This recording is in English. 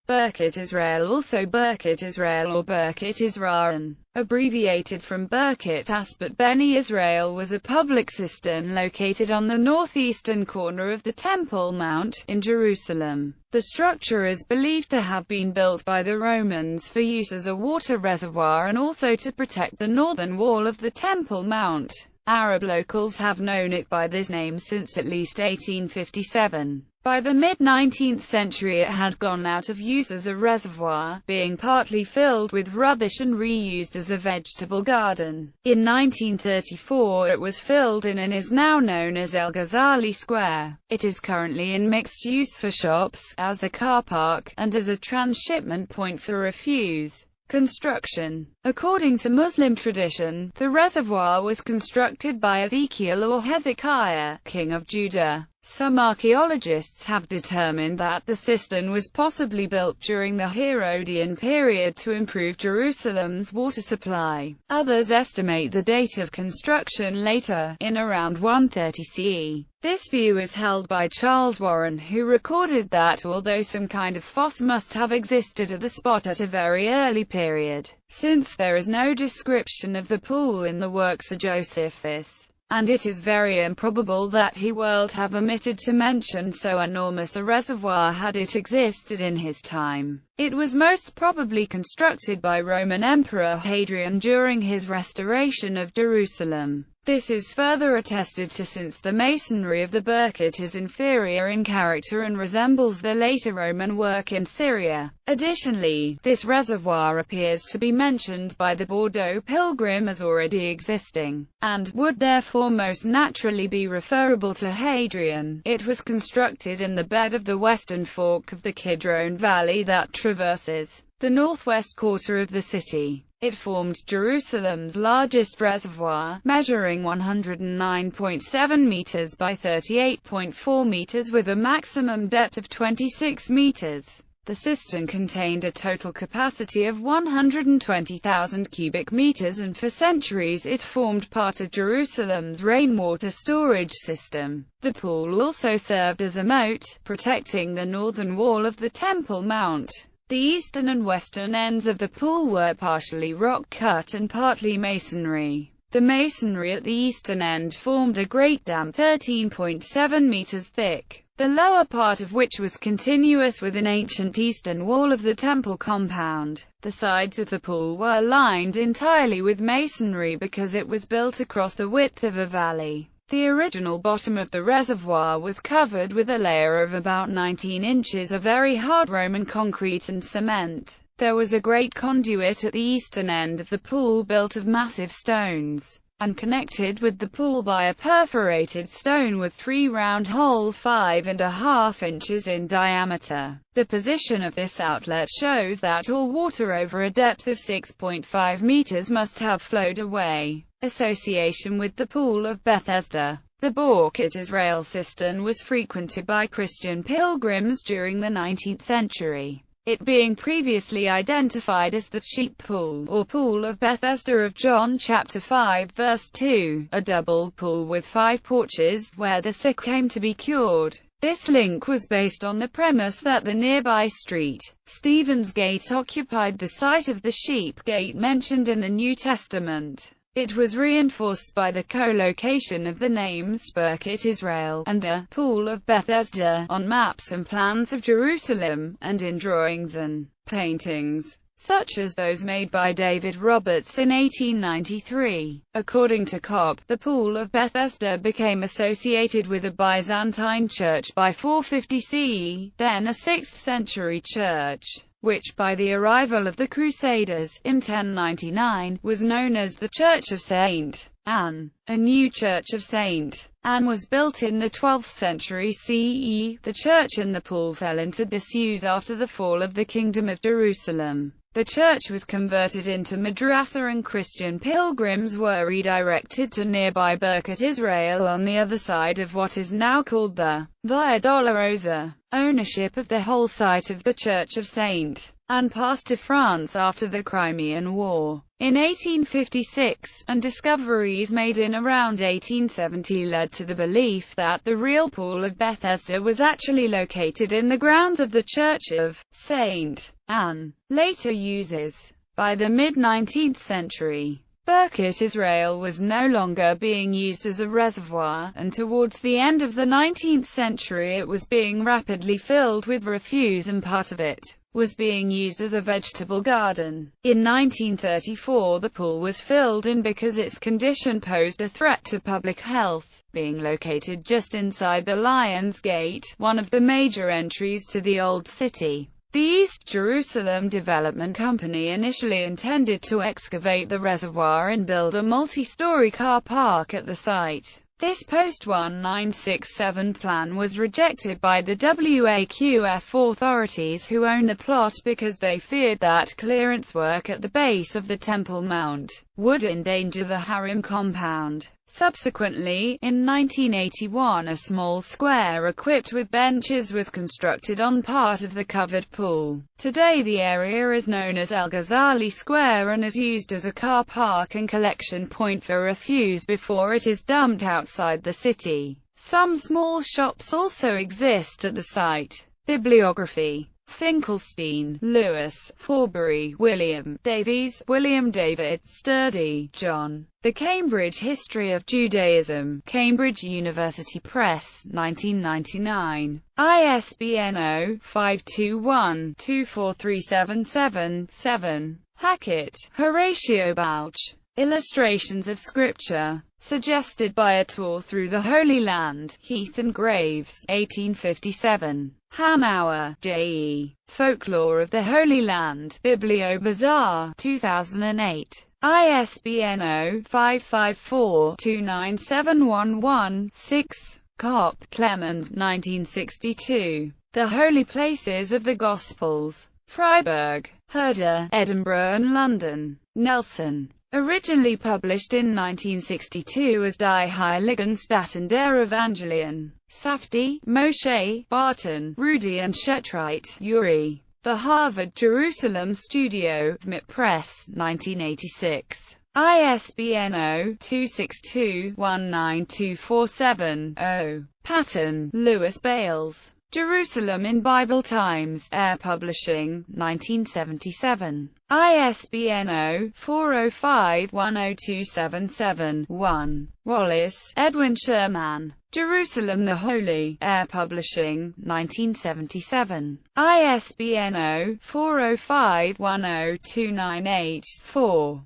Birket Israel, also Birket Israel or Birket Israel, abbreviated from Birket Asbat Beni Israel, was a public cistern located on the northeastern corner of the Temple Mount, in Jerusalem. The structure is believed to have been built by the Romans for use as a water reservoir and also to protect the northern wall of the Temple Mount. Arab locals have known it by this name since at least 1857. By the mid-19th century it had gone out of use as a reservoir, being partly filled with rubbish and reused as a vegetable garden. In 1934 it was filled in and is now known as El Ghazali Square. It is currently in mixed use for shops, as a car park, and as a transshipment point for refuse. Construction. According to Muslim tradition, the reservoir was constructed by Ezekiel or Hezekiah, king of Judah. Some archaeologists have determined that the cistern was possibly built during the Herodian period to improve Jerusalem's water supply. Others estimate the date of construction later, in around 130 CE. This view is held by Charles Warren, who recorded that although some kind of fosse must have existed at the spot at a very early period, since there is no description of the pool in the works of Josephus, and it is very improbable that he would have omitted to mention so enormous a reservoir had it existed in his time. It was most probably constructed by Roman Emperor Hadrian during his restoration of Jerusalem. This is further attested to since the masonry of the Birket is inferior in character and resembles the later Roman work in Syria. Additionally, this reservoir appears to be mentioned by the Bordeaux pilgrim as already existing, and would therefore most naturally be referable to Hadrian. It was constructed in the bed of the western fork of the Kidron Valley that traverses the northwest quarter of the city. It formed Jerusalem's largest reservoir, measuring 109.7 meters by 38.4 meters with a maximum depth of 26 meters. The cistern contained a total capacity of 120,000 cubic meters, and for centuries it formed part of Jerusalem's rainwater storage system. The pool also served as a moat, protecting the northern wall of the Temple Mount. The eastern and western ends of the pool were partially rock-cut and partly masonry. The masonry at the eastern end formed a great dam 13.7 meters thick, the lower part of which was continuous with an ancient eastern wall of the temple compound. The sides of the pool were lined entirely with masonry because it was built across the width of a valley. The original bottom of the reservoir was covered with a layer of about 19 inches of very hard Roman concrete and cement. There was a great conduit at the eastern end of the pool built of massive stones, and connected with the pool by a perforated stone with 3 round holes 5.5 inches in diameter. The position of this outlet shows that all water over a depth of 6.5 meters must have flowed away. Association with the Pool of Bethesda. The Birket Israel cistern was frequented by Christian pilgrims during the 19th century, it being previously identified as the Sheep Pool, or Pool of Bethesda of John chapter 5 verse 2, a double pool with 5 porches, where the sick came to be cured. This link was based on the premise that the nearby street, Stephen's Gate, occupied the site of the Sheep Gate mentioned in the New Testament. It was reinforced by the co-location of the names Birket Israel and the Pool of Bethesda on maps and plans of Jerusalem, and in drawings and paintings, such as those made by David Roberts in 1893. According to Cobb, the Pool of Bethesda became associated with a Byzantine church by 450 CE, then a 6th century church, which by the arrival of the Crusaders, in 1099, was known as the Church of St. Anne. A new Church of St. Anne was built in the 12th century CE. The church in the pool fell into disuse after the fall of the Kingdom of Jerusalem. The church was converted into madrasa and Christian pilgrims were redirected to nearby Birket Israel on the other side of what is now called the Via Dolorosa. Ownership of the whole site of the Church of St. and passed to France after the Crimean War in 1856, and discoveries made in around 1870 led to the belief that the real Pool of Bethesda was actually located in the grounds of the Church of St. Anne. Later uses. By the mid-19th century, Birket Israel was no longer being used as a reservoir, and towards the end of the 19th century it was being rapidly filled with refuse, and part of it was being used as a vegetable garden. In 1934 the pool was filled in because its condition posed a threat to public health, being located just inside the Lion's Gate, one of the major entries to the Old City. The East Jerusalem Development Company initially intended to excavate the reservoir and build a multi-story car park at the site. This post-1967 plan was rejected by the WAQF authorities, who own the plot, because they feared that clearance work at the base of the Temple Mount would endanger the harem compound. Subsequently, in 1981 a small square equipped with benches was constructed on part of the covered pool. Today the area is known as El Ghazali Square and is used as a car park and collection point for refuse before it is dumped outside the city. Some small shops also exist at the site. Bibliography: Finkelstein, Lewis, Horbury, William, Davies, William David, Sturdy, John. The Cambridge History of Judaism, Cambridge University Press, 1999. ISBN 0-521-24377-7. Hackett, Horatio Balch. Illustrations of Scripture. Suggested by a tour through the Holy Land, Heath and Graves, 1857. Hanauer, J.E. Folklore of the Holy Land, BiblioBazaar, 2008. ISBN 0-554-29711-6. Kopp, Clement, 1962. The Holy Places of the Gospels. Freiburg, Herder, Edinburgh and London. Nelson. Originally published in 1962 as Die Heiligenstadt der Evangelien. Safdie, Moshe, Barton, Rudy and Shetright, Uri. The Harvard Jerusalem Studio, MIT Press, 1986. ISBN 0-262-19247-0. Patton, Louis Bales. Jerusalem in Bible Times, Air Publishing, 1977. ISBN 0-405-10277-1. Wallace, Edwin Sherman. Jerusalem the Holy, Air Publishing, 1977. ISBN 0-405-10298-4.